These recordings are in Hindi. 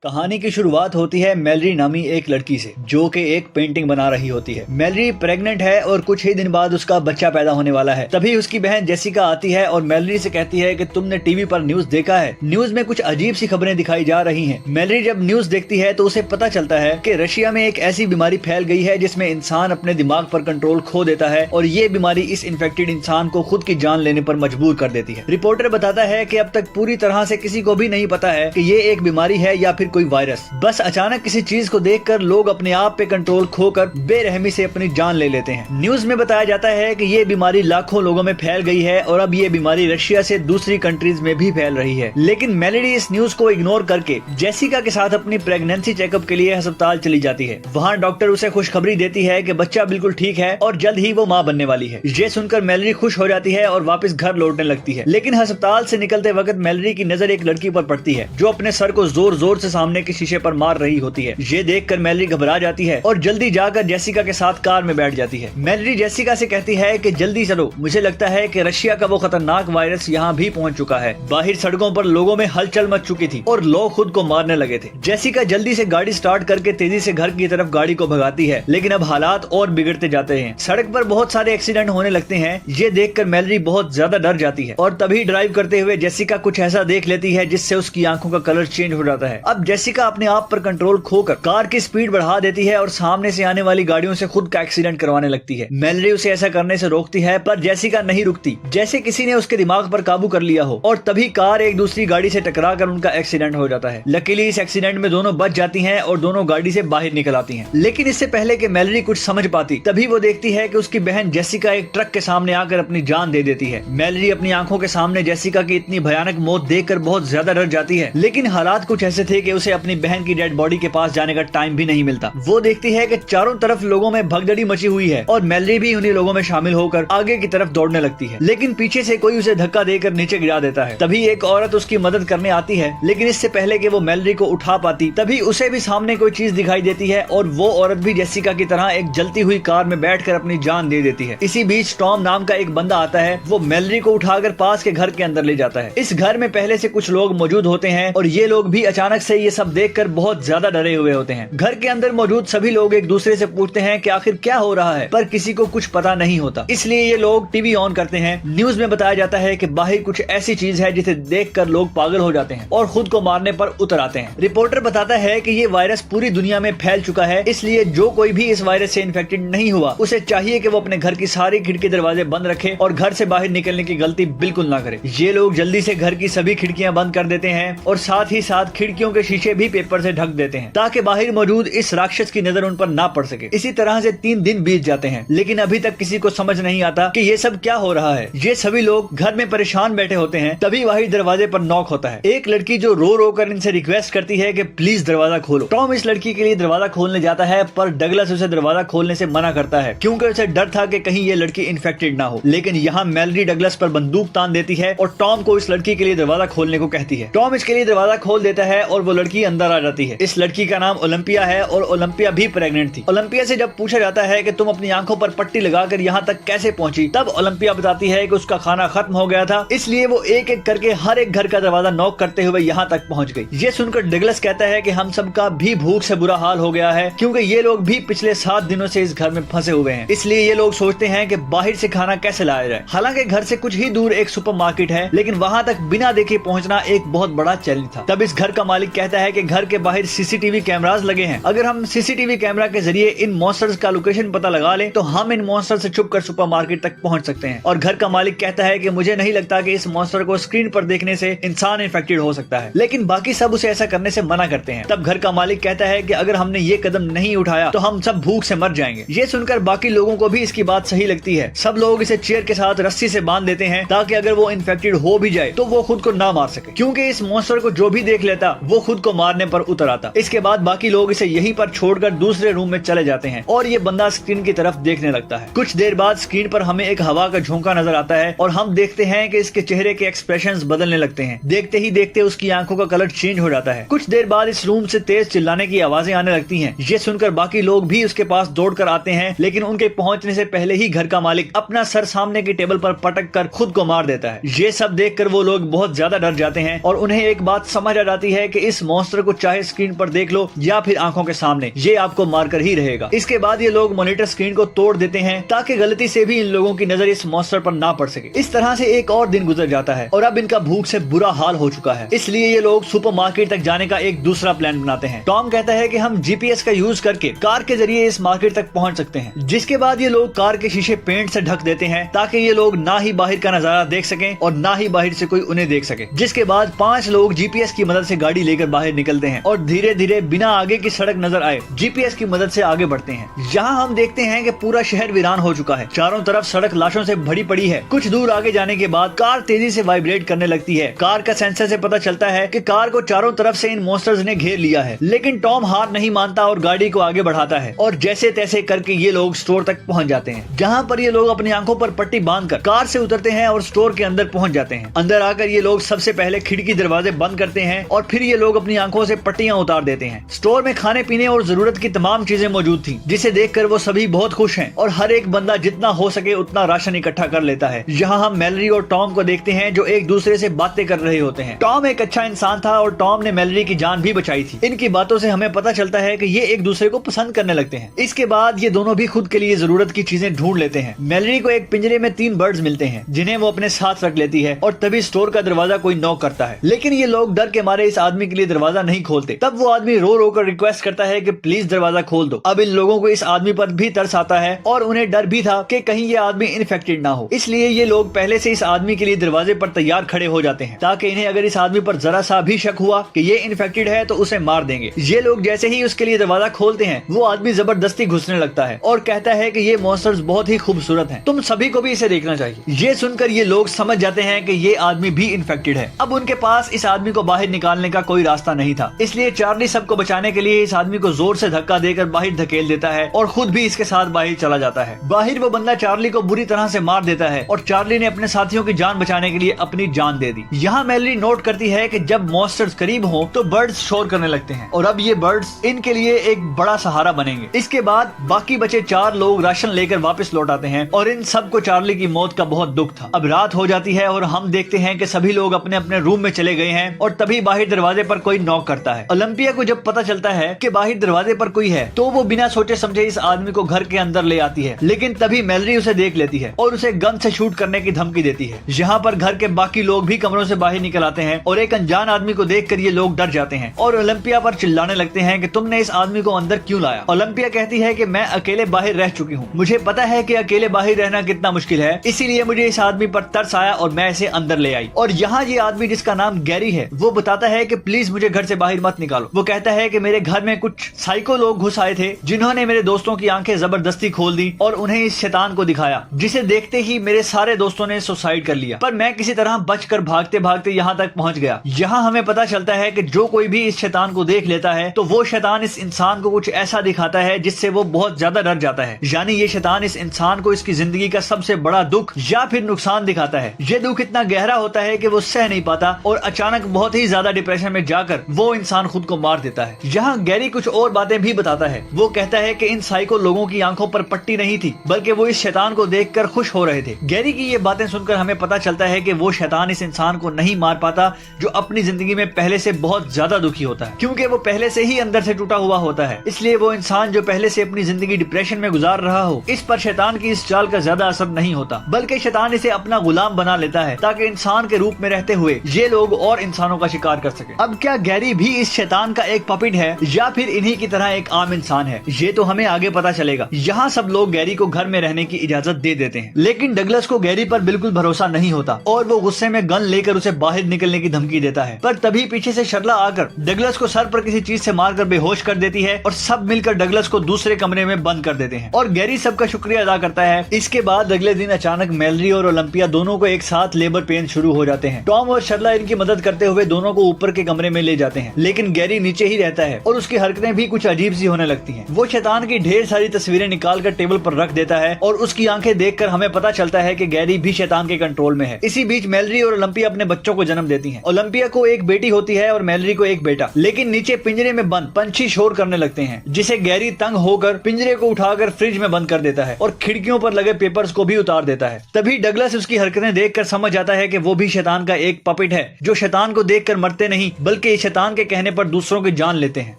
कहानी की शुरुआत होती है मैलरी नामी एक लड़की से जो कि एक पेंटिंग बना रही होती है। मैलरी प्रेग्नेंट है और कुछ ही दिन बाद उसका बच्चा पैदा होने वाला है। तभी उसकी बहन जेसिका आती है और मैलरी से कहती है कि तुमने टीवी पर न्यूज देखा है, न्यूज में कुछ अजीब सी खबरें दिखाई जा रही हैं। मैलरी जब न्यूज देखती है तो उसे पता चलता है कि रशिया में एक ऐसी बीमारी फैल गई है जिसमें इंसान अपने दिमाग पर कंट्रोल खो देता है और ये बीमारी इस इन्फेक्टेड इंसान को खुद की जान लेने पर मजबूर कर देती है। रिपोर्टर बताता है कि अब तक पूरी तरह से किसी को भी नहीं पता है कि ये एक बीमारी है या फिर कोई वायरस। बस अचानक किसी चीज को देखकर लोग अपने आप पे कंट्रोल खोकर बेरहमी से अपनी जान ले लेते हैं। न्यूज में बताया जाता है कि ये बीमारी लाखों लोगों में फैल गई है और अब ये बीमारी रशिया से दूसरी कंट्रीज में भी फैल रही है। लेकिन मैलरी इस न्यूज को इग्नोर करके जेसिका के साथ अपनी प्रेगनेंसी चेकअप के लिए अस्पताल चली जाती है। वहाँ डॉक्टर उसे खुशखबरी देती है कि बच्चा बिल्कुल ठीक है और जल्द ही वो माँ बनने वाली है। ये सुनकर मैलरी खुश हो जाती है और वापस घर लौटने लगती है। लेकिन अस्पताल से निकलते वक्त मैलरी की नजर एक लड़की पर पड़ती है जो अपने सर को जोर जोर से सामने के शीशे पर मार रही होती है। ये देखकर मैलरी घबरा जाती है और जल्दी जाकर जेसिका के साथ कार में बैठ जाती है। मैलरी जेसिका से कहती है कि जल्दी चलो, मुझे लगता है कि रशिया का वो खतरनाक वायरस यहाँ भी पहुँच चुका है। बाहर सड़कों पर लोगों में हलचल मच चुकी थी और लोग खुद को मारने लगे थे। जेसिका जल्दी से गाड़ी स्टार्ट करके तेजी से घर की तरफ गाड़ी को भगाती है, लेकिन अब हालात और बिगड़ते जाते हैं। सड़क पर बहुत सारे एक्सीडेंट होने लगते हैं। ये देखकर मैलरी बहुत ज्यादा डर जाती है और तभी ड्राइव करते हुए जेसिका कुछ ऐसा देख लेती है जिससे उसकी आंखों का कलर चेंज हो जाता है। अब जेसिका अपने आप पर कंट्रोल खोकर कार की स्पीड बढ़ा देती है और सामने से आने वाली गाड़ियों से खुद का एक्सीडेंट करवाने लगती है। मैलरी उसे ऐसा करने से रोकती है पर जेसिका नहीं रुकती, जैसे किसी ने उसके दिमाग पर काबू कर लिया हो, और तभी कार एक दूसरी गाड़ी से टकराकर उनका एक्सीडेंट हो जाता है। लकीली इस एक्सीडेंट में दोनों बच जाती हैं और दोनों गाड़ी से बाहर निकल आती हैं। लेकिन इससे पहले कि मैलरी कुछ समझ पाती तभी वो देखती है कि उसकी बहन जेसिका एक ट्रक के सामने आकर अपनी जान दे देती है। मैलरी अपनी आंखों के सामने जेसिका की इतनी भयानक मौत देखकर बहुत ज्यादा डर जाती है, लेकिन हालात कुछ ऐसे थे कि उसे अपनी बहन की डेड बॉडी के पास जाने का टाइम भी नहीं मिलता। वो देखती है कि चारों तरफ लोगों में भगदड़ी मची हुई है और मैलरी भी उन्हीं लोगों में शामिल होकर आगे की तरफ दौड़ने लगती है, लेकिन पीछे से कोई उसे धक्का देकर नीचे गिरा देता है। तभी एक औरत उसकी मदद करने आती है, लेकिन इससे पहले कि वो मैलरी को उठा पाती तभी उसे भी सामने कोई चीज दिखाई देती है और वो औरत भी जेसिका की तरह एक जलती हुई कार में बैठकर अपनी जान दे देती है। इसी बीच टॉम नाम का एक बंदा आता है, वो मैलरी को उठाकर पास के घर के अंदर ले जाता है। इस घर में पहले से कुछ लोग मौजूद होते हैं और ये लोग भी अचानक से ये सब देखकर बहुत ज्यादा डरे हुए होते हैं। घर के अंदर मौजूद सभी लोग एक दूसरे से पूछते हैं कि आखिर क्या हो रहा है, पर किसी को कुछ पता नहीं होता। इसलिए ये लोग टीवी ऑन करते हैं। न्यूज में बताया जाता है कि बाहर कुछ ऐसी चीज है जिसे देखकर लोग पागल हो जाते हैं और खुद को मारने पर उतर आते हैं। रिपोर्टर बताता है कि ये वायरस पूरी दुनिया में फैल चुका है, इसलिए जो कोई भी इस वायरस से इन्फेक्टेड नहीं हुआ उसे चाहिए कि वो अपने घर की सारी खिड़की दरवाजे बंद रखे और घर से बाहर निकलने की गलती बिल्कुल ना करे। ये लोग जल्दी से घर की सभी खिड़कियां बंद कर देते हैं और साथ ही साथ खिड़कियों के शीशे भी पेपर से ढक देते हैं ताकि बाहर मौजूद इस राक्षस की नजर उन पर ना पड़ सके। इसी तरह से 3 दिन बीत जाते हैं, लेकिन अभी तक किसी को समझ नहीं आता कि ये सब क्या हो रहा है। ये सभी लोग घर में परेशान बैठे होते हैं, तभी वही दरवाजे पर नॉक होता है। एक लड़की जो रो रो कर इनसे रिक्वेस्ट करती है कि प्लीज दरवाजा खोलो। टॉम इस लड़की के लिए दरवाजा खोलने जाता है, पर डगलस उसे दरवाजा खोलने से मना करता है क्योंकि उसे डर था कि कहीं ये लड़की इन्फेक्टेड ना हो। लेकिन यहाँ मैलरी डगलस पर बंदूक तान देती है और टॉम को इस लड़की के लिए दरवाजा खोलने को कहती है। टॉम इसके लिए दरवाजा खोल देता है और वो लड़की अंदर आ जाती है। इस लड़की का नाम ओलंपिया है और ओलंपिया भी प्रेग्नेंट थी। ओलंपिया से जब पूछा जाता है कि तुम अपनी आंखों पर पट्टी लगाकर यहाँ तक कैसे पहुंची, तब ओलंपिया बताती है कि उसका खाना खत्म हो गया था, इसलिए वो एक एक करके हर एक घर का दरवाजा नॉक करते हुए यहाँ तक पहुंच गई। ये सुनकर डगलस कहता है कि हम सबका भी भूख से बुरा हाल हो गया है क्योंकि ये लोग भी पिछले 7 दिनों से इस घर में फंसे हुए हैं, इसलिए ये लोग सोचते हैं कि बाहर से खाना कैसे लाया जाए। हालांकि घर से कुछ ही दूर एक सुपरमार्केट है, लेकिन वहाँ तक बिना देखे पहुँचना एक बहुत बड़ा चैलेंज था। तब इस घर का मालिक कहता है कि घर के बाहर सीसीटीवी कैमरास लगे हैं, अगर हम सीसीटीवी कैमरा के जरिए इन मॉन्स्टर्स का लोकेशन पता लगा लें तो हम इन मॉन्स्टर से छुपकर सुपरमार्केट तक पहुंच सकते हैं। और घर का मालिक कहता है कि मुझे नहीं लगता कि इस मॉन्स्टर को स्क्रीन पर देखने से इंसान इन्फेक्टेड हो सकता है, लेकिन बाकी सब उसे ऐसा करने से मना करते हैं। तब घर का मालिक कहता है कि अगर हमने ये कदम नहीं उठाया तो हम सब भूख से मर जाएंगे। ये सुनकर बाकी लोगों को भी इसकी बात सही लगती है। सब लोग इसे चेयर के साथ रस्सी से बांध देते हैं ताकि अगर वो इन्फेक्टेड हो भी जाए तो वो खुद को ना मार सके, क्योंकि इस मॉन्स्टर को जो भी देख लेता वो खुद को मारने पर उतर आता। इसके बाद बाकी लोग इसे यहीं पर छोड़कर दूसरे रूम में चले जाते हैं और ये बंदा स्क्रीन की तरफ देखने लगता है। कुछ देर बाद स्क्रीन पर हमें एक हवा का झोंका नजर आता है और हम देखते हैं कि इसके चेहरे के एक्सप्रेशंस बदलने लगते हैं। देखते ही देखते उसकी आंखों का कलर चेंज हो जाता है। कुछ देर बाद इस रूम से तेज चिल्लाने की आवाजें आने लगती हैं। ये सुनकर बाकी लोग भी उसके पास दौड़कर आते हैं, लेकिन उनके पहुंचने से पहले ही घर का मालिक अपना सर सामने की टेबल पर पटक कर खुद को मार देता है। ये सब देखकर वो लोग बहुत ज्यादा डर जाते हैं और उन्हें एक बात समझ आ जाती है कि इस मॉन्स्टर को चाहे स्क्रीन पर देख लो या फिर आंखों के सामने, ये आपको मारकर ही रहेगा। इसके बाद ये लोग मॉनिटर स्क्रीन को तोड़ देते हैं ताकि गलती से भी इन लोगों की नजर इस मॉन्स्टर पर ना पड़ सके। इस तरह से एक और दिन गुजर जाता है और अब इनका भूख से बुरा हाल हो चुका है, इसलिए ये लोग सुपरमार्केट तक जाने का एक दूसरा प्लान बनाते हैं। टॉम कहता है कि हम जीपीएस का यूज करके कार के जरिए इस मार्केट तक पहुंच सकते हैं, जिसके बाद ये लोग कार के शीशे पेंट से ढक देते हैं ताकि ये लोग ना ही बाहर का नजारा देख सकें और ना ही बाहर से कोई उन्हें देख सके। जिसके बाद 5 लोग जीपीएस की मदद से गाड़ी लेकर बाहर निकलते हैं और धीरे धीरे बिना आगे की सड़क नजर आए जीपीएस की मदद से आगे बढ़ते हैं। यहाँ हम देखते हैं कि पूरा शहर वीरान हो चुका है, चारों तरफ सड़क लाशों से भरी पड़ी है। कुछ दूर आगे जाने के बाद कार तेजी से वाइब्रेट करने लगती है। कार का सेंसर से पता चलता है कि कार को चारों तरफ से इन मॉन्स्टर्स ने घेर लिया है, लेकिन टॉम हार नहीं मानता और गाड़ी को आगे बढ़ाता है और जैसे तैसे करके ये लोग स्टोर तक पहुंच जाते हैं, जहाँ पर ये लोग अपनी आंखों पर पट्टी बांधकर कार से उतरते हैं और स्टोर के अंदर पहुंच जाते हैं। अंदर आकर ये लोग सबसे पहले खिड़की दरवाजे बंद करते हैं और फिर ये लोग अपनी आंखों से पट्टियां उतार देते हैं। स्टोर में खाने पीने और जरूरत की तमाम चीजें मौजूद थी, जिसे देखकर वो सभी बहुत खुश हैं और हर एक बंदा जितना हो सके उतना राशन इकट्ठा कर लेता है। यहाँ हम मैलरी और टॉम को देखते हैं जो एक दूसरे से बातें कर रहे होते हैं। टॉम एक अच्छा इंसान था और टॉम ने मैलरी की जान भी बचाई थी। इनकी बातों से हमें पता चलता है कि ये एक दूसरे को पसंद करने लगते हैं। इसके बाद ये दोनों भी खुद के लिए जरूरत की चीजें ढूंढ लेते हैं। मैलरी को एक पिंजरे में 3 बर्ड्स मिलते हैं जिन्हें वो अपने साथ रख लेती है और तभी स्टोर का दरवाजा कोई नॉक करता है, लेकिन ये लोग डर के मारे इस आदमी के लिए दरवाजा नहीं खोलते। तब वो आदमी रो रो कर रिक्वेस्ट करता है कि प्लीज दरवाजा खोल दो। अब इन लोगों को इस आदमी पर भी तरस आता है और उन्हें डर भी था कि कहीं ये आदमी इन्फेक्टेड ना हो, इसलिए ये लोग पहले से इस आदमी के लिए दरवाजे पर तैयार खड़े हो जाते हैं ताकि इन्हें अगर इस आदमी पर जरा सा भी शक हुआ कि ये इन्फेक्टेड है तो उसे मार देंगे। ये लोग जैसे ही उसके लिए दरवाजा खोलते हैं वो आदमी जबरदस्ती घुसने लगता है और कहता है कि ये मॉन्स्टर्स बहुत ही खूबसूरत हैं, तुम सभी को भी इसे देखना चाहिए। ये सुनकर ये लोग समझ जाते हैं कि ये आदमी भी इन्फेक्टेड है। अब उनके पास इस आदमी को बाहर निकालने का कोई रास्ता नहीं था, इसलिए चार्ली सबको बचाने के लिए इस आदमी को जोर से धक्का देकर बाहर धकेल देता है और खुद भी इसके साथ बाहर चला जाता है। बाहर वो बंदा चार्ली को बुरी तरह से मार देता है और चार्ली ने अपने साथियों की जान बचाने के लिए अपनी जान दे दी। यहाँ मैलरी नोट करती है कि जब मॉन्स्टर्स करीब हो तो बर्ड्स शोर करने लगते हैं और अब ये बर्ड्स इनके लिए एक बड़ा सहारा बनेंगे। इसके बाद बाकी बचे 4 लोग राशन लेकर वापस लौट आते हैं और इन सबको चार्ली की मौत का बहुत दुख था। अब रात हो जाती है और हम देखते हैं कि सभी लोग अपने अपने रूम में चले गए हैं और तभी बाहर दरवाजे पर कोई नॉक करता है। ओलंपिया को जब पता चलता है कि बाहर दरवाजे पर कोई है तो वो बिना सोचे समझे इस आदमी को घर के अंदर ले आती है, लेकिन तभी मैलरी उसे देख लेती है और उसे गन से शूट करने की धमकी देती है। यहाँ पर घर के बाकी लोग भी कमरों से बाहर निकल आते हैं और एक अनजान आदमी को देखकर ये लोग डर जाते हैं और ओलंपिया पर चिल्लाने लगते हैं कि तुमने इस आदमी को अंदर क्यों लाया। ओलंपिया कहती है कि मैं अकेले बाहर रह चुकी हूँ, मुझे पता है कि अकेले बाहर रहना कितना मुश्किल है, इसीलिए मुझे इस आदमी पर तरस आया और मैं इसे अंदर ले आई। और यहाँ ये आदमी जिसका नाम गैरी है वो बताता है कि प्लीज मुझे घर से बाहर मत निकालो। वो कहता है कि मेरे घर में कुछ साइको लोग घुस आए थे जिन्होंने मेरे दोस्तों की आंखें जबरदस्ती खोल दी और उन्हें इस शैतान को दिखाया, जिसे देखते ही मेरे सारे दोस्तों ने सुसाइड कर लिया, पर मैं किसी तरह बचकर भागते भागते यहाँ तक पहुँच गया। यहाँ हमें पता चलता है कि जो कोई भी इस शैतान को देख लेता है तो वो शैतान इस इंसान को कुछ ऐसा दिखाता है जिससे वो बहुत ज्यादा डर जाता है, यानी ये शैतान इस इंसान को इसकी जिंदगी का सबसे बड़ा दुख या फिर नुकसान दिखाता है। ये दुख इतना गहरा होता है कि वो सह नहीं पाता और अचानक बहुत ही ज्यादा डिप्रेशन में जाकर वो इंसान खुद को मार देता है। यहाँ गैरी कुछ और बातें भी बताता है। वो कहता है कि इन साइको लोगों की आंखों पर पट्टी नहीं थी बल्कि वो इस शैतान को देखकर खुश हो रहे थे। गैरी की ये बातें सुनकर हमें पता चलता है कि वो शैतान इस इंसान को नहीं मार पाता जो अपनी जिंदगी में पहले से बहुत ज्यादा दुखी होता है, क्योंकि वो पहले से ही अंदर से टूटा हुआ होता है। इसलिए वो इंसान जो पहले से अपनी जिंदगी डिप्रेशन में गुजार रहा हो, इस पर शैतान की इस चाल का ज्यादा असर नहीं होता, बल्कि शैतान इसे अपना गुलाम बना लेता है ताकि इंसान के रूप में रहते हुए ये लोग और इंसानों का शिकार कर सके। अब क्या गैरी भी इस शैतान का एक पपिट है या फिर इन्हीं की तरह एक आम इंसान है, ये तो हमें आगे पता चलेगा। यहाँ सब लोग गैरी को घर में रहने की इजाजत दे देते हैं, लेकिन डगलस को गैरी पर बिल्कुल भरोसा नहीं होता और वो गुस्से में गन लेकर उसे बाहर निकलने की धमकी देता है। पर तभी पीछे से शर्ला आकर डगलस को सर पर किसी चीज से मारकर बेहोश कर देती है और सब मिलकर डगलस को दूसरे कमरे में बंद कर देते हैं और गैरी सबका शुक्रिया अदा करता है। इसके बाद अगले दिन अचानक मैलरी और ओलंपिया दोनों को एक साथ लेबर पेन शुरू हो जाते हैं। टॉम और शर्ला इनकी मदद करते हुए दोनों को ऊपर के कमरे में ले जाते हैं, लेकिन गैरी नीचे ही रहता है और उसकी हरकतें भी कुछ अजीब सी होने लगती हैं। वो शैतान की ढेर सारी तस्वीरें निकाल कर टेबल पर रख देता है और उसकी आंखें देखकर हमें पता चलता है कि गैरी भी शैतान के कंट्रोल में है। इसी बीच मैलरी और ओलंपिया अपने बच्चों को जन्म देती हैं। ओलंपिया को एक बेटी होती है और मैलरी को एक बेटा, लेकिन नीचे पिंजरे में बंद पंछी शोर करने लगते हैं, जिसे गैरी तंग होकर पिंजरे को उठाकर फ्रिज में बंद कर देता है और खिड़कियों पर लगे पेपर्स को भी उतार देता है। तभी डगलस उसकी हरकतें देखकर समझ जाता है कि वो भी शैतान का एक पपिट है जो शैतान को देखकर मरते नहीं बल्कि ये शैतान के कहने पर दूसरों की जान लेते हैं।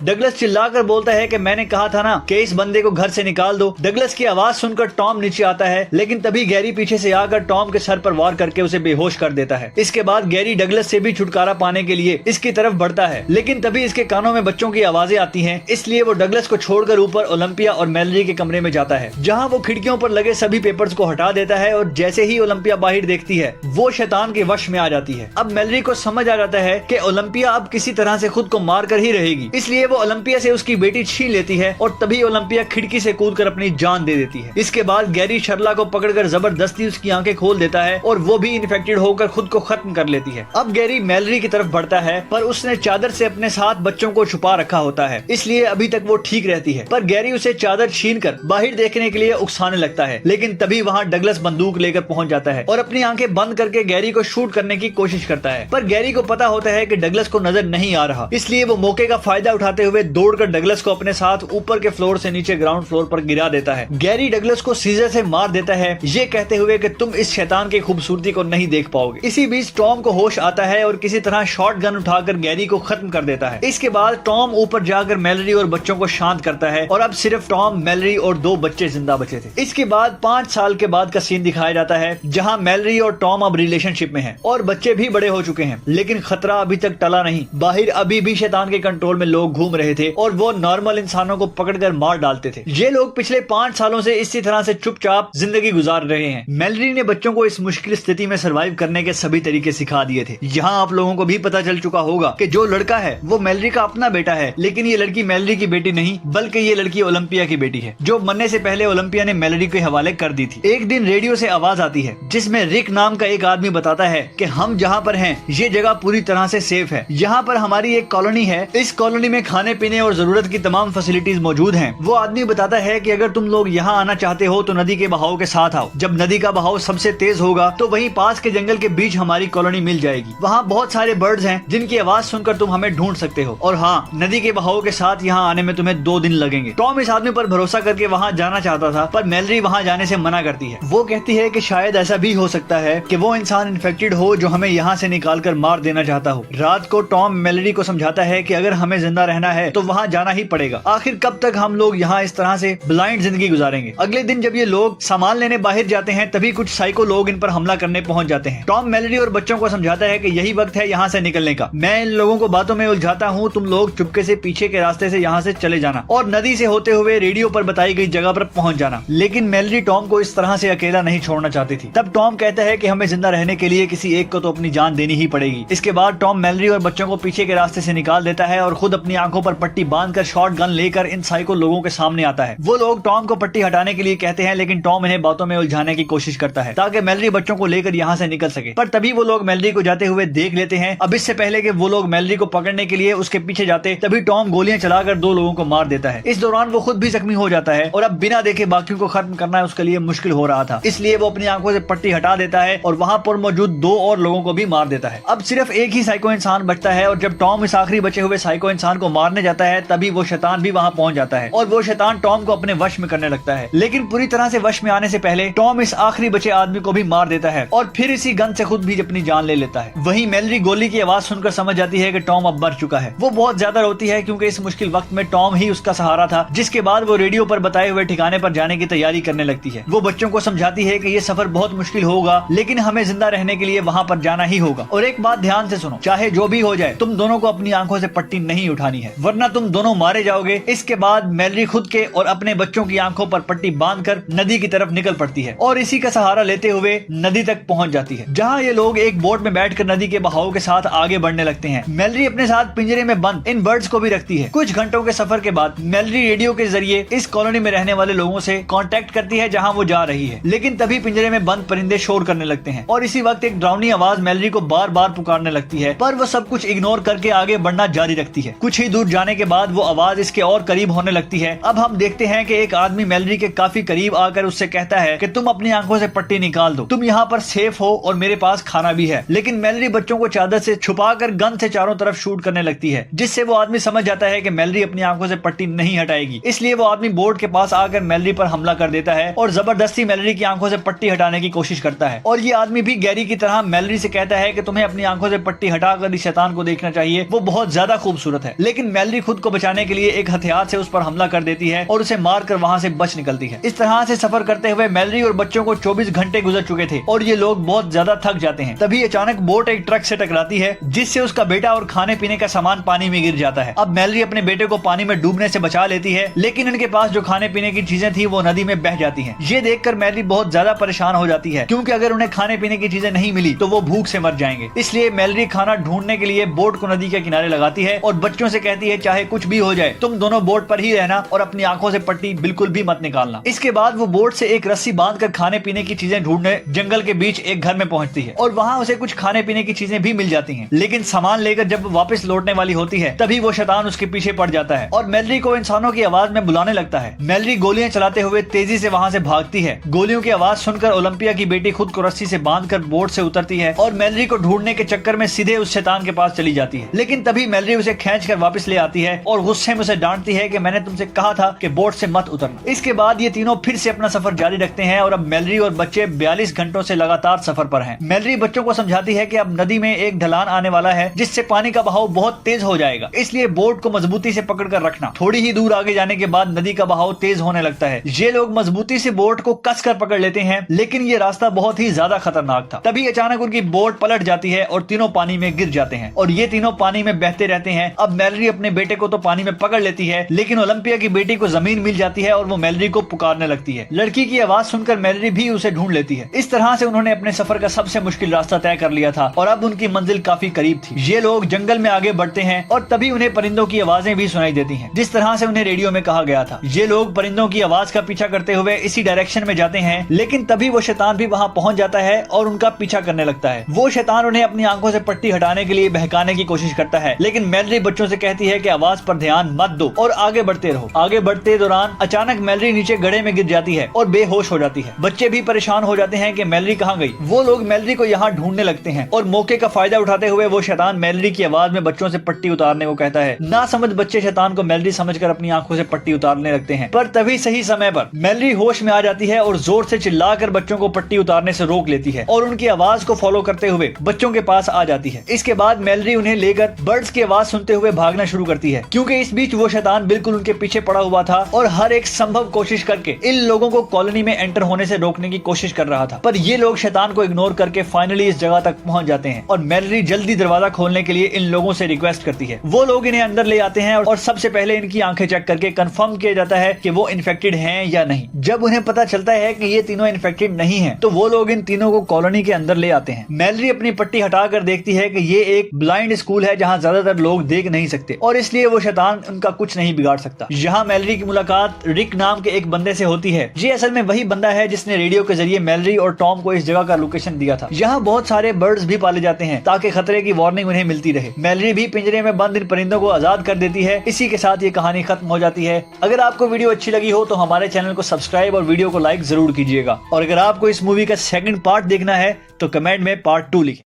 डगलस चिल्लाकर बोलता है कि मैंने कहा था ना कि इस बंदे को घर से निकाल दो। डगलस की आवाज सुनकर टॉम नीचे आता है, लेकिन तभी गैरी पीछे से आकर टॉम के सर पर वार करके उसे बेहोश कर देता है। इसके बाद गैरी डगलस से भी छुटकारा पाने के लिए इसकी तरफ बढ़ता है, लेकिन तभी इसके कानों में बच्चों की आवाजें आती हैं, इसलिए वो डगलस को छोड़कर ऊपर ओलंपिया और मैलरी के कमरे में जाता है, जहां वो खिड़कियों पर लगे सभी पेपर्स को हटा देता है। और जैसे ही ओलंपिया बाहर देखती है, वो शैतान के वश में आ जाती है। अब मैलरी को समझ आ जाता है कि ओलंपिया अब किसी तरह से खुद को मार कर ही रहेगी, इसलिए वो ओलंपिया से उसकी बेटी छीन लेती है और तभी ओलंपिया खिड़की से कूदकर अपनी जान दे देती है। इसके बाद गैरी शर्ला को पकड़कर जबरदस्ती उसकी आंखें खोल देता है और वो भी इन्फेक्टेड होकर खुद को खत्म कर लेती है। अब गैरी मैलरी की तरफ बढ़ता है, पर उसने चादर से अपने 7 बच्चों को छुपा रखा होता है, इसलिए अभी तक वो ठीक रहती है। पर गैरी उसे चादर छीनकर बाहर देखने के लिए उकसाने लगता है, लेकिन तभी वहाँ डगलस बंदूक लेकर पहुंच जाता है और अपनी आंखें बंद करके गैरी को शूट करने की कोशिश करता है। पर गैरी को पता होता है कि डगलस को नजर नहीं आ रहा, इसलिए वो मौके का फायदा उठाते हुए दौड़कर डगलस को अपने साथ ऊपर के फ्लोर से नीचे ग्राउंड फ्लोर पर गिरा देता है। गैरी डगलस को सीजर से मार देता है, ये कहते हुए कि तुम इस शैतान की खूबसूरती को नहीं देख पाओगे। इसी बीच टॉम को होश आता है और किसी तरह शॉट गन उठाकर गैरी को खत्म कर देता है। इसके बाद टॉम ऊपर जाकर मैलरी और बच्चों को शांत करता है और अब सिर्फ टॉम, मैलरी और 2 बच्चे जिंदा बचे थे। इसके बाद 5 साल के बाद का सीन दिखाया जाता है, जहां मैलरी और टॉम अब रिलेशनशिप में हैं और बच्चे भी बड़े हो चुके हैं, लेकिन खतरा अभी तक टला नहीं। बाहर अभी भी शैतान के कंट्रोल में लोग घूम रहे थे और वो नॉर्मल इंसानों को पकड़कर मार डालते थे। ये लोग पिछले 5 सालों से इसी तरह से चुपचाप जिंदगी गुजार रहे हैं। मैलरी ने बच्चों को इस मुश्किल स्थिति में सरवाइव करने के सभी तरीके सिखा दिए थे। यहाँ आप लोगों को भी पता चल चुका होगा कि जो लड़का है वो मैलरी का अपना बेटा है, लेकिन ये लड़की मैलरी की बेटी नहीं, बल्कि ये लड़की ओलंपिया की बेटी है, जो मरने से पहले ओलंपिया ने मैलरी के हवाले कर दी थी। एक दिन रेडियो से आवाज आती है, जिसमें रिक नाम का एक आदमी बताता है कि हम जहाँ पर हैं ये जगह पूरी तरह से सेफ है। यहाँ पर हमारी एक कॉलोनी है, इस कॉलोनी में खाने पीने और जरूरत की तमाम फैसिलिटीज मौजूद हैं। वो आदमी बताता है कि अगर तुम लोग यहाँ आना चाहते हो तो नदी के बहाव के साथ आओ। जब नदी का बहाव सबसे तेज होगा तो वहीं पास के जंगल के बीच हमारी कॉलोनी मिल जाएगी। वहाँ बहुत सारे बर्ड्स हैं जिनकी आवाज सुनकर तुम हमें ढूंढ सकते हो, और हाँ, नदी के बहाव के साथ यहाँ आने में तुम्हें 2 दिन लगेंगे। टॉम इस आदमी पर भरोसा करके वहाँ जाना चाहता था, पर मैलरी वहाँ जाने से मना करती है। वो कहती है कि शायद ऐसा भी हो सकता है कि वो इंसान इन्फेक्टेड हो जो हमें यहाँ से निकाल कर मार देना चाहता हो। रात को टॉम मैलरी को समझाता है कि अगर हमें जिंदा रहना है तो वहाँ जाना ही पड़ेगा। आखिर कब तक हम लोग यहाँ इस तरह से ब्लाइंड जिंदगी गुजारेंगे। अगले दिन जब ये लोग सामान लेने बाहर जाते हैं, तभी कुछ साइको लोग इन पर हमला करने पहुंच जाते हैं। टॉम मैलरी और बच्चों को समझाता है कि यही वक्त है यहाँ से निकलने का। मैं इन लोगों को बातों में उलझाता हूँ, तुम लोग चुपके से पीछे के रास्ते से यहाँ से चले जाना और नदी से होते हुए रेडियो पर बताई गई जगह पर पहुंच जाना। लेकिन मैलरी टॉम को इस तरह से अकेला नहीं छोड़ना चाहती थी। तब टॉम कहता है कि हमें जिंदा रहने के लिए किसी एक को तो अपनी जान देनी ही पड़ेगी। इसके बाद टॉम मैलरी और बच्चों को पीछे के रास्ते से निकाल देता है और खुद अपनी आंखों पर पट्टी बांधकर शॉट गन लेकर इन साइको लोगों के सामने आता है। वो लोग टॉम को पट्टी हटाने के लिए कहते हैं, लेकिन टॉम इन्हें बातों में उलझाने की कोशिश करता है ताकि मैलरी बच्चों को लेकर यहाँ से निकल सके। पर तभी वो लोग मैलरी को जाते हुए देख लेते हैं। अब इससे पहले कि वो लोग मैलरी को पकड़ने के लिए उसके पीछे जाते, तभी टॉम गोलियां चलाकर 2 लोगों को मार देता है। इस दौरान वो खुद भी जख्मी हो जाता है और अब बिना देखे बाकियों को खत्म करना उसके लिए मुश्किल हो रहा था, इसलिए वो अपनी आंखों से पट्टी हटा देता है और वहाँ पर मौजूद 2 और लोगों को भी मार देता है। अब सिर्फ एक ही साइको इंसान बचता है और जब टॉम इस आखिरी बचे हुए साइको इंसान को मारने जाता है, तभी वो शैतान भी वहाँ पहुंच जाता है और वो शैतान टॉम को अपने वश में करने लगता है। लेकिन पूरी तरह से वश में आने से पहले टॉम इस आखिरी बचे आदमी को भी मार देता है और फिर इसी गन से खुद भी अपनी जान ले लेता है। वहीं मैलरी गोली की आवाज सुनकर समझ जाती है कि टॉम अब मर चुका है। वो बहुत ज्यादा रोती है क्योंकि इस मुश्किल वक्त में टॉम ही उसका सहारा था। जिसके बाद वो रेडियो पर बताए हुए ठिकाने पर जाने की तैयारी करने लगती है। वो बच्चों को समझाती है कि ये सफर बहुत मुश्किल होगा, लेकिन हमें जिंदा रहने के लिए वहाँ पर जाना ही होगा। और एक बात ध्यान से सुनो, चाहे जो भी हो जाए, तुम दोनों को अपनी आंखों से पट्टी नहीं उठानी है, वरना तुम दोनों मारे जाओगे। इसके बाद मैलरी खुद के और अपने बच्चों की आंखों पर पट्टी बांधकर नदी की तरफ निकल पड़ती है और इसी का सहारा लेते हुए नदी तक पहुंच जाती है, जहां ये लोग एक बोट में बैठकर नदी के बहाव के साथ आगे बढ़ने लगते हैं। मैलरी अपने साथ पिंजरे में बंद इन बर्ड्स को भी रखती है। कुछ घंटों के सफर के बाद मैलरी रेडियो के जरिए इस कॉलोनी में रहने वाले लोगों से कांटेक्ट करती है जहां वो जा रही है, लेकिन तभी पिंजरे में बंद परिंदे शोर करने लगते हैं और इसी वक्त एक डरावनी आवाज मैलरी को बार बार पुकारने लगती है, पर वो सब कुछ इग्नोर करके आगे बढ़ना जारी रखती है। कुछ ही दूर जाने के बाद वो आवाज इसके और करीब होने लगती है। अब हम देखते हैं कि एक आदमी मैलरी के काफी करीब आकर उससे कहता है कि तुम अपनी आंखों से पट्टी निकाल दो, तुम यहाँ पर सेफ हो और मेरे पास खाना भी है। लेकिन मैलरी बच्चों को चादर से छुपाकर गन से चारों तरफ शूट करने लगती है, जिससे वो आदमी समझ जाता है कि मैलरी अपनी आंखों से पट्टी नहीं हटाएगी। इसलिए वो आदमी बोर्ड के पास आकर मैलरी पर हमला कर देता है और जबरदस्ती मैलरी की आंखों से पट्टी हटाने की कोशिश करता है। और ये आदमी भी गैरी की तरह मैलरी से कहता है कि तुम्हें अपनी आंखों से पट्टी हटाकर इस शैतान को देखना देखना चाहिए, वो बहुत ज्यादा खूबसूरत है। लेकिन मैलरी खुद को बचाने के लिए एक हथियार से उस पर हमला कर देती है और उसे मारकर वहाँ से बच निकलती है। इस तरह से सफर करते हुए मैलरी और बच्चों को 24 घंटे गुजर चुके थे और ये लोग बहुत ज्यादा थक जाते हैं। तभी अचानक बोट एक ट्रक से टकराती है, जिससे उसका बेटा और खाने पीने का सामान पानी में गिर जाता है। अब मैलरी अपने बेटे को पानी में डूबने से बचा लेती है, लेकिन उनके पास जो खाने पीने की चीजें थी वो नदी में बह जाती हैं। ये देखकर मैलरी बहुत ज्यादा परेशान हो जाती है, क्योंकि अगर उन्हें खाने पीने की चीजें नहीं मिली तो वो भूख से मर जाएंगे। इसलिए मैलरी खाना ढूंढने के लिए बोट को नदी के किनारे लगाती है और बच्चों से कहती है, चाहे कुछ भी हो जाए तुम दोनों बोट पर ही रहना और अपनी आंखों से पट्टी बिल्कुल भी मत निकालना। इसके बाद वो बोट से एक रस्सी बांधकर खाने पीने की चीजें ढूंढने जंगल के बीच एक घर में पहुंचती है और वहाँ उसे कुछ खाने पीने की चीजें भी मिल जाती हैं। लेकिन सामान लेकर जब वापस लौटने वाली होती है तभी वो शैतान उसके पीछे पड़ जाता है और मैलरी को इंसानों की आवाज में बुलाने लगता है। मैलरी गोलियां चलाते हुए तेजी से वहाँ से भागती है। गोलियों की आवाज सुनकर ओलंपिया की बेटी खुद को रस्सी से बांधकर बोट से उतरती है और मैलरी को ढूंढने के चक्कर में सीधे उस शैतान के पास चली जाती है। लेकिन तभी मैलरी उसे खींच कर वापस ले आती है और गुस्से में उसे डांटती है कि मैंने तुमसे कहा था कि बोट से मत उतरना। इसके बाद ये तीनों फिर से अपना सफर जारी रखते हैं और अब मैलरी और बच्चे 42 घंटों से लगातार सफर पर हैं। मैलरी बच्चों को समझाती है कि अब नदी में एक ढलान आने वाला है, जिससे पानी का बहाव बहुत तेज हो जाएगा, इसलिए बोट को मजबूती से पकड़ कर रखना। थोड़ी ही दूर आगे जाने के बाद नदी का बहाव तेज होने लगता है। ये लोग मजबूती से बोट को कस कर पकड़ लेते हैं, लेकिन ये रास्ता बहुत ही ज्यादा खतरनाक था। तभी अचानक उनकी बोट पलट जाती है और तीनों पानी में गिर जाते हैं और ये तीनों पानी में बहते रहते हैं। अब मैलरी अपने बेटे को तो पानी में पकड़ लेती है, लेकिन ओलंपिया की बेटी को जमीन मिल जाती है और वो मैलरी को पुकारने लगती है। लड़की की आवाज सुनकर मैलरी भी उसे ढूंढ लेती है। इस तरह से उन्होंने अपने सफर का सबसे मुश्किल रास्ता तय कर लिया था और अब उनकी मंजिल काफी करीब थी। ये लोग जंगल में आगे बढ़ते हैं और तभी उन्हें परिंदों की आवाजें भी सुनाई देती हैं, जिस तरह से उन्हें रेडियो में कहा गया था। ये लोग परिंदों की आवाज का पीछा करते हुए इसी डायरेक्शन में जाते हैं, लेकिन तभी वो शैतान भी वहाँ पहुंच जाता है और उनका पीछा करने लगता है। वो शैतान उन्हें अपनी आंखों से पट्टी हटाने के लिए बहकाने की कोशिश करता है, लेकिन मैलरी बच्चों से कहती है कि आवाज पर ध्यान मत दो और आगे बढ़ते रहो। आगे बढ़ते दौरान अचानक मैलरी नीचे गड्ढे में गिर जाती है और बेहोश हो जाती है। बच्चे भी परेशान हो जाते हैं कि मैलरी कहाँ गई। वो लोग मैलरी को यहाँ ढूंढने लगते हैं और मौके का फायदा उठाते हुए वो शैतान मैलरी की आवाज में बच्चों से पट्टी उतारने को कहता है। ना समझ बच्चे शैतान को मैलरी समझकर अपनी आंखों से पट्टी उतारने लगते हैं, पर तभी सही समय पर मैलरी होश में आ जाती है और जोर से चिल्लाकर बच्चों को पट्टी उतारने से रोक लेती है और उनकी आवाज को फॉलो करते हुए बच्चों के पास आ जाती है। इसके बाद मैलरी उन्हें लेकर बर्ड्स की आवाज सुनते हुए भागना शुरू करती है, क्योंकि इस बीच वो शैतान बिल्कुल उनके पीछे पड़ा हुआ था और हर एक संभव कोशिश करके इन लोगों को कॉलोनी में एंटर होने से रोकने की कोशिश कर रहा था। पर ये लोग शैतान को इग्नोर करके फाइनली इस जगह तक पहुंच जाते हैं और मैलरी जल्दी दरवाजा खोलने के लिए इन लोगों से रिक्वेस्ट करती है। वो लोग इन्हें अंदर ले आते हैं और सबसे पहले इनकी आंखें चेक करके कंफर्म किया जाता है कि वो इन्फेक्टेड हैं या नहीं। जब उन्हें पता चलता है कि ये तीनों इन्फेक्टेड नहीं हैं, तो वो लोग इन तीनों को कॉलोनी के अंदर ले आते हैं। मैलरी अपनी पट्टी हटाकर देखती है कि ये एक ब्लाइंड स्कूल है जहाँ ज्यादातर लोग देख नहीं सकते और इसलिए वो शैतान उनका कुछ नहीं बिगाड़ सकता। यहाँ मैलरी की मुलाकात रिक नाम के एक बंदे से होती है। ये असल में वही बंदा है जिसने रेडियो के जरिए मैलरी और टॉम को इस जगह का लोकेशन दिया था। यहाँ बहुत सारे बर्ड्स भी पाले जाते हैं ताकि खतरे की वार्निंग उन्हें मिलती रहे। मैलरी भी पिंजरे में बंद इन परिंदों को आजाद कर देती है। इसी के साथ ये कहानी खत्म हो जाती है। अगर आपको वीडियो अच्छी लगी हो तो हमारे चैनल को सब्सक्राइब और वीडियो को लाइक जरूर कीजिएगा। और अगर आपको इस मूवी का सेकंड पार्ट देखना है तो कमेंट में पार्ट 2 लिखें।